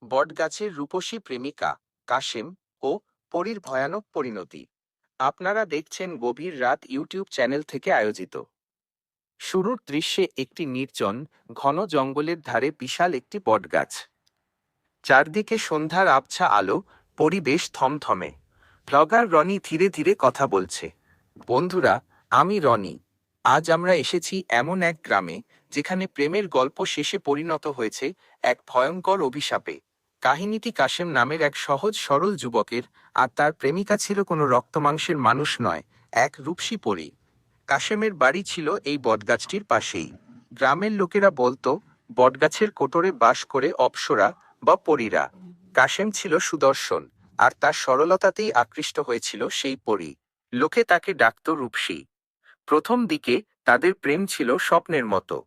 বটগাছের রূপসী প্রেমিকা কাশেম ও পরীর ভয়ানক পরিণতি। আপনারা দেখছেন গভীর রাত ইউটিউব চ্যানেল থেকে আয়োজিত। শুরুর দৃশ্যে একটি নির্জন ঘন জঙ্গলের ধারে বিশাল একটি বটগাছ, চারদিকে সন্ধ্যার আবছা আলো, পরিবেশ থমথমে। ব্লগার রনি ধীরে ধীরে কথা বলছে। বন্ধুরা, আমি রনি। আজ আমরা এসেছি এমন এক গ্রামে যেখানে প্রেমের গল্প শেষে পরিণত হয়েছে এক ভয়ঙ্কর অভিশাপে। কাহিনীটি কাশেম নামের এক সহজ সরল যুবকের, আর তার প্রেমিকা ছিল কোনো রক্তমাংসের মানুষ নয়, এক রূপসী পরী। কাশেমের বাড়ি ছিল এই বটগাছটির পাশেই। গ্রামের লোকেরা বলতো বটগাছের কোটরে বাস করে অপ্সরা বা পরীরা। কাশেম ছিল সুদর্শন, আর তার সরলতাতেই আকৃষ্ট হয়েছিল সেই পরী। লোকে তাকে ডাকত রূপসী। প্রথম দিকে তাদের প্রেম ছিল স্বপ্নের মতো।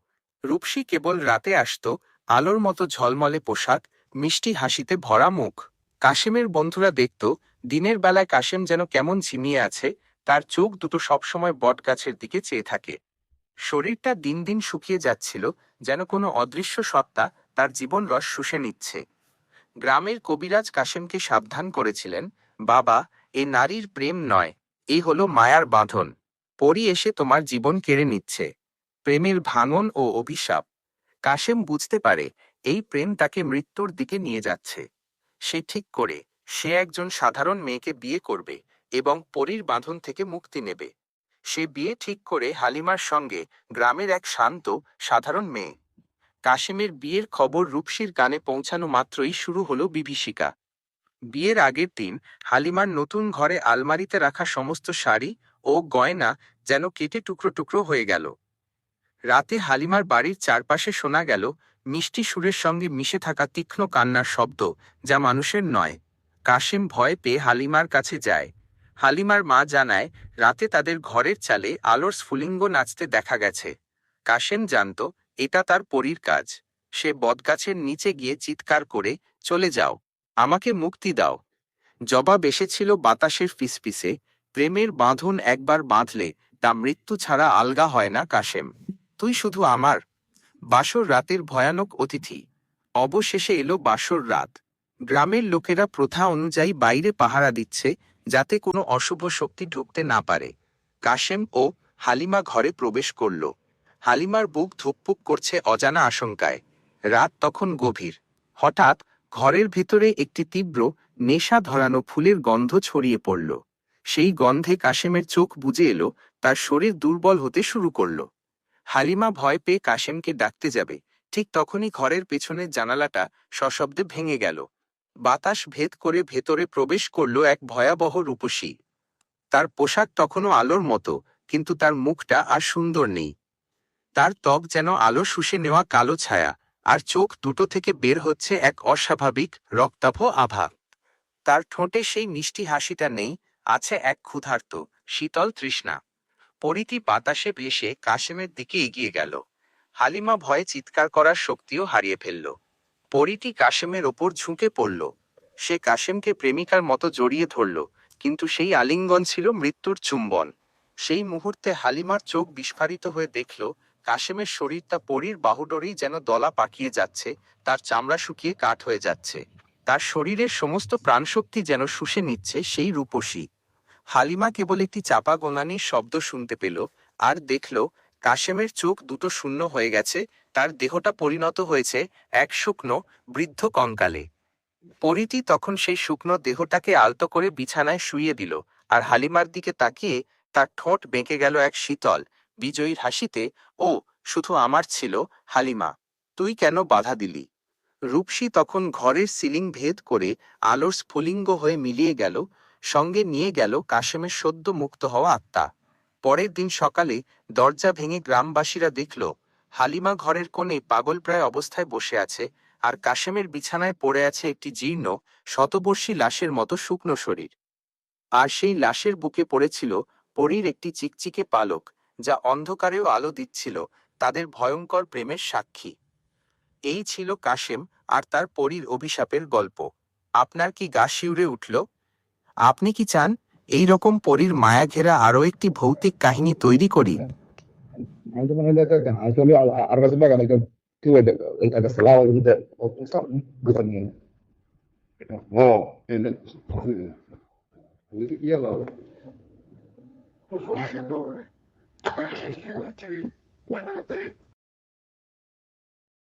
রূপসী কেবল রাতে আসতো, আলোর মতো ঝলমলে পোশাক, মিষ্টি হাসিতে ভরা মুখ। কাশেমের বন্ধুরা দেখত দিনের বেলায় কাশেম যেন কেমন ঝিমিয়ে আছে, তার চোখ দুটো সবসময় বটগাছের দিকে চেয়ে থাকে। শরীরটা দিন দিন শুকিয়ে যাচ্ছিল, যেন কোনো অদৃশ্য সত্তা তার জীবন রস শুষে নিচ্ছে। গ্রামের কবিরাজ কাশেমকে সাবধান করেছিলেন, বাবা, এ নারীর প্রেম নয়, এই হলো মায়ার বাঁধন। পরী এসে তোমার জীবন কেড়ে নিচ্ছে। প্রেমের ভাঙন ও অভিশাপ। কাশেম বুঝতে পারে এই প্রেম তাকে মৃত্যুর দিকে নিয়ে যাচ্ছে। সে ঠিক করে সে একজন সাধারণ মেয়েকে বিয়ে করবে এবং পরীর বাঁধন থেকে মুক্তি নেবে। সে বিয়ে ঠিক করে হালিমার সঙ্গে, গ্রামের এক শান্ত সাধারণ মেয়ে। কাশেমের বিয়ের খবর রূপসীর কানে পৌঁছানো মাত্রই শুরু হলো বিভীষিকা। বিয়ের আগের দিন হালিমার নতুন ঘরে আলমারিতে রাখা সমস্ত শাড়ি ও গয়না যেন কেটে টুকরো টুকরো হয়ে গেল। রাতে হালিমার বাড়ির চারপাশে শোনা গেল মিষ্টি সুরের সঙ্গে মিশে থাকা তীক্ষ্ণ কান্নার শব্দ, যা মানুষের নয়। কাশেম ভয় পেয়ে হালিমার কাছে যায়। হালিমার মা জানায় রাতে তাদের ঘরের চালে আলোর স্ফুলিঙ্গ নাচতে দেখা গেছে। কাশেম জানত এটা তার পরীর কাজ। সে বটগাছের নিচে গিয়ে চিৎকার করে, চলে যাও, আমাকে মুক্তি দাও। জবাব এসেছিল বাতাসের ফিসফিসে, প্রেমের বাঁধন একবার বাঁধলে তা মৃত্যু ছাড়া আলগা হয় না কাশেম। তুই শুধু আমার। বাসর রাতের ভয়ানক অতিথি। অবশেষে এলো বাসর রাত। গ্রামের লোকেরা প্রথা অনুযায়ী বাইরে পাহারা দিচ্ছে, যাতে কোনো অশুভ শক্তি ঢুকতে না পারে। কাশেম ও হালিমা ঘরে প্রবেশ করল। হালিমার বুক ধুকপুক করছে অজানা আশঙ্কায়। রাত তখন গভীর। হঠাৎ ঘরের ভেতরে একটি তীব্র, নেশা ধরানো ফুলের গন্ধ ছড়িয়ে পড়ল। সেই গন্ধে কাশেমের চোখ বুজে এলো, তার শরীর দুর্বল হতে শুরু করল। হালিমা ভয় পেয়ে কাশেমকে ডাকতে যাবে, ঠিক তখনই ঘরের পেছনের জানালাটা সশব্দে ভেঙে গেল। বাতাস ভেদ করে ভেতরে প্রবেশ করল এক ভয়াবহ রূপসী। তার পোশাক তখনও আলোর মতো, কিন্তু তার মুখটা আর সুন্দর নেই। তার ত্বক যেন আলো শুষে নেওয়া কালো ছায়া, আর চোখ দুটো থেকে বের হচ্ছে এক অস্বাভাবিক রক্তাভ আভা। তার ঠোঁটে সেই মিষ্টি হাসিটা নেই, আছে এক ক্ষুধার্ত শীতল তৃষ্ণা। পরীটি বাতাসে ভেসে কাশেমের দিকে এগিয়ে গেল। হালিমা ভয়ে চিৎকার করার শক্তিও হারিয়ে ফেলল। পরীটি কাশেমের ওপর ঝুঁকে পড়ল। সে কাশেমকে প্রেমিকার মতো জড়িয়ে ধরল, কিন্তু সেই আলিঙ্গন ছিল মৃত্যুর চুম্বন। সেই মুহূর্তে হালিমার চোখ বিস্ফারিত হয়ে দেখল কাশেমের শরীরটা পরীর বাহুডোরেই যেন দলা পাকিয়ে যাচ্ছে, তার চামড়া শুকিয়ে কাঠ হয়ে যাচ্ছে। তার শরীরের সমস্ত প্রাণশক্তি যেন শুষে নিচ্ছে সেই রূপসী। হালিমা কেবল একটি চাপা গোঙানির শব্দ শুনতে পেল, আর দেখল কাশেমের চোখ দুটো শূন্য হয়ে গেছে, তার দেহটা পরিণত হয়েছে এক শুকনো, বৃদ্ধ কঙ্কালে। পরীটি তখন সেই শুকনো দেহটাকে আলতো করে বিছানায় শুইয়ে দিল, আর হালিমার দিকে তাকিয়ে তার ঠোঁট বেঁকে গেল এক শীতল, বিজয়ীর হাসিতে। ও শুধু আমার ছিল, হালিমা, তুই কেন বাধা দিলি? রূপসী তখন ঘরের সিলিং ভেদ করে আলোর স্ফুলিঙ্গ হয়ে মিলিয়ে গেল, সঙ্গে নিয়ে গেল কাশেমের সদ্য মুক্ত হওয়া আত্মা। পরের দিন সকালে দরজা ভেঙে গ্রামবাসীরা দেখল হালিমা ঘরের কোণে পাগলপ্রায় অবস্থায় বসে আছে, আর কাশেমের বিছানায় পড়ে আছে একটি জীর্ণ, শতবর্ষী লাশের মতো শুকনো শরীর। আর সেই লাশের বুকে পড়েছিল পরীর একটি চিকচিকে পালক, যা অন্ধকারেও আলো দিচ্ছিল, তাদের ভয়ঙ্কর প্রেমের সাক্ষী। এই ছিল কাশেম আর তার পরীর অভিশাপের গল্প। আপনার কি গা শিউরে উঠল? আপনি কি চান এই রকম পরীর মায়া ঘেরা আরও একটি ভৌতিক কাহিনী তৈরি করি? عندما هناك كان عايز يقول لي على الرسم بقى انا كنت كده الصلاة وده Oh, and then little yellow.